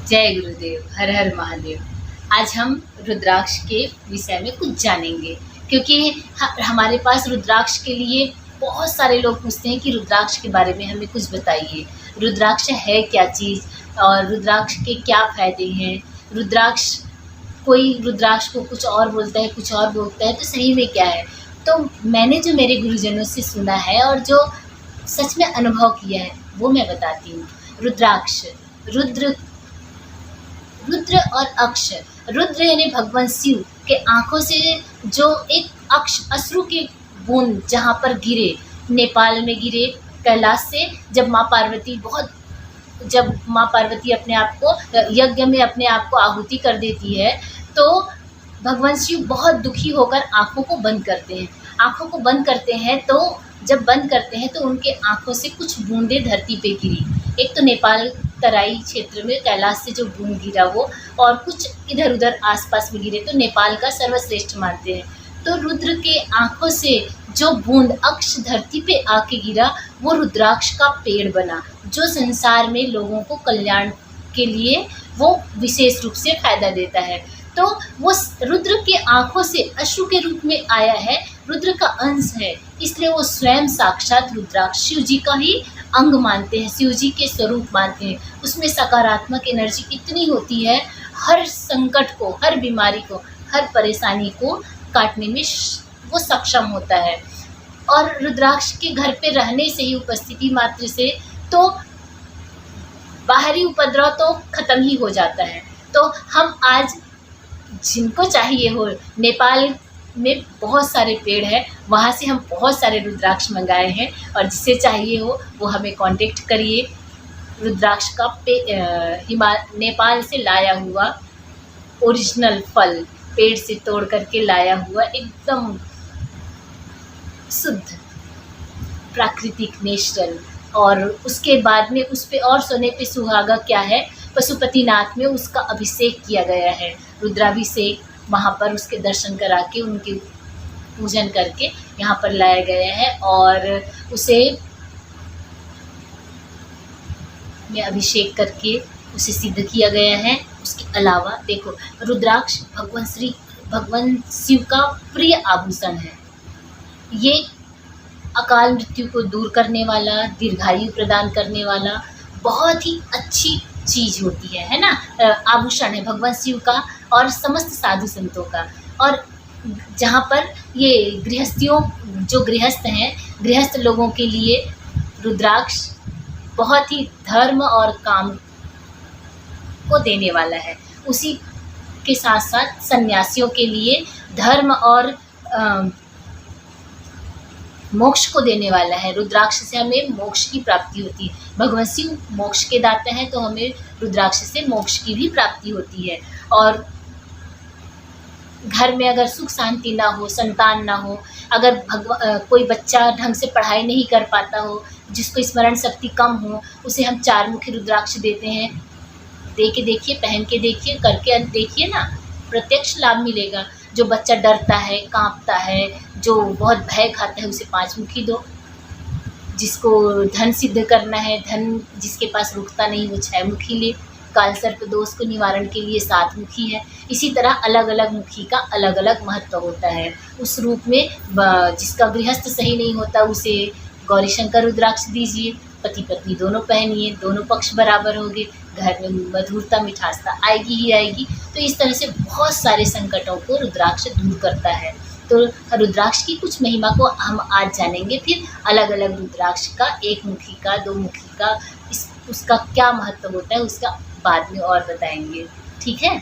जय गुरुदेव, हर हर महादेव। आज हम रुद्राक्ष के विषय में कुछ जानेंगे, क्योंकि हमारे पास रुद्राक्ष के लिए बहुत सारे लोग पूछते हैं कि रुद्राक्ष के बारे में हमें कुछ बताइए। रुद्राक्ष है क्या चीज़ और रुद्राक्ष के क्या फ़ायदे हैं। कोई रुद्राक्ष को कुछ और बोलता है, कुछ और बोलता है, तो सही में क्या है। तो मैंने जो मेरे गुरुजनों से सुना है और जो सच में अनुभव किया है वो मैं बताती हूँ। रुद्राक्ष, रुद्र और अक्ष। रुद्र यानी भगवान शिव के आंखों से जो एक अक्ष अश्रु के बूंद जहाँ पर गिरे, नेपाल में गिरे कैलाश से, जब माँ पार्वती अपने आप को यज्ञ में अपने आप को आहुति कर देती है, तो भगवान शिव बहुत दुखी होकर आंखों को बंद करते हैं। तो जब बंद करते हैं तो उनके आंखों से कुछ बूंदें धरती पे गिरी। एक तो नेपाल तराई क्षेत्र में कैलाश से जो बूंद गिरा वो, और कुछ इधर उधर आसपास में गिरे, तो नेपाल का सर्वश्रेष्ठ मानते हैं। तो रुद्र के आंखों से जो बूंद अक्ष धरती पे आके गिरा वो रुद्राक्ष का पेड़ बना, जो संसार में लोगों को कल्याण के लिए वो विशेष रूप से फायदा देता है। तो वो रुद्र के आंखों से अश्रु के रूप में आया है, रुद्र का अंश है, इसलिए वो स्वयं साक्षात रुद्राक्ष शिव जी का ही अंग मानते हैं, शिव जी के स्वरूप मानते हैं। उसमें सकारात्मक एनर्जी इतनी होती है, हर संकट को, हर बीमारी को, हर परेशानी को काटने में वो सक्षम होता है। और रुद्राक्ष के घर पे रहने से ही, उपस्थिति मात्र से, तो बाहरी उपद्रव तो खत्म ही हो जाता है। तो हम आज जिनको चाहिए हो, नेपाल में बहुत सारे पेड़ हैं, वहाँ से हम बहुत सारे रुद्राक्ष मंगाए हैं, और जिसे चाहिए हो वो हमें कांटेक्ट करिए। रुद्राक्ष का नेपाल से लाया हुआ ओरिजिनल फल, पेड़ से तोड़ करके लाया हुआ, एकदम शुद्ध प्राकृतिक नेचुरल। और उसके बाद में उस पे और सोने पे सुहागा क्या है, पशुपतिनाथ में उसका अभिषेक किया गया है, रुद्राभिषेक। वहाँ पर उसके दर्शन करा के, उनके पूजन करके यहाँ पर लाया गया है, और उसे में अभिषेक करके उसे सिद्ध किया गया है। उसके अलावा देखो, रुद्राक्ष भगवान शिव का प्रिय आभूषण है। ये अकाल मृत्यु को दूर करने वाला, दीर्घायु प्रदान करने वाला बहुत ही अच्छी चीज़ होती है ना। आभूषण है भगवान शिव का और समस्त साधु संतों का। और जहाँ पर ये जो गृहस्थ हैं, गृहस्थ लोगों के लिए रुद्राक्ष बहुत ही धर्म और काम को देने वाला है। उसी के साथ साथ सन्यासियों के लिए धर्म और मोक्ष को देने वाला है। रुद्राक्ष से हमें मोक्ष की प्राप्ति होती है। भगवान शिव मोक्ष के दाता हैं, तो हमें रुद्राक्ष से मोक्ष की भी प्राप्ति होती है। और घर में अगर सुख शांति ना हो, संतान ना हो, अगर कोई बच्चा ढंग से पढ़ाई नहीं कर पाता हो, जिसको स्मरण शक्ति कम हो, उसे हम 4 मुखी रुद्राक्ष देते हैं। दे के देखिए, पहन के देखिए, करके देखिए ना, प्रत्यक्ष लाभ मिलेगा। जो बच्चा डरता है, कांपता है, जो बहुत भय खाता है, उसे 5 मुखी दो। जिसको धन सिद्ध करना है, धन जिसके पास रुकता नहीं, वो 6 मुखी ले। काल सर्प दोष को निवारण के लिए 7 मुखी है। इसी तरह अलग अलग मुखी का अलग अलग महत्व होता है। उस रूप में जिसका गृहस्थ सही नहीं होता, उसे गौरी शंकर रुद्राक्ष दीजिए। पति पत्नी दोनों पहनिए, दोनों पक्ष बराबर होंगे, घर में मधुरता मिठासता आएगी ही आएगी। तो इस तरह से बहुत सारे संकटों को रुद्राक्ष दूर करता है। तो रुद्राक्ष की कुछ महिमा को हम आज जानेंगे। फिर अलग अलग रुद्राक्ष का, 1 मुखी का, 2 मुखी का, उसका क्या महत्व होता है, उसका बाद में और बताएंगे। ठीक है।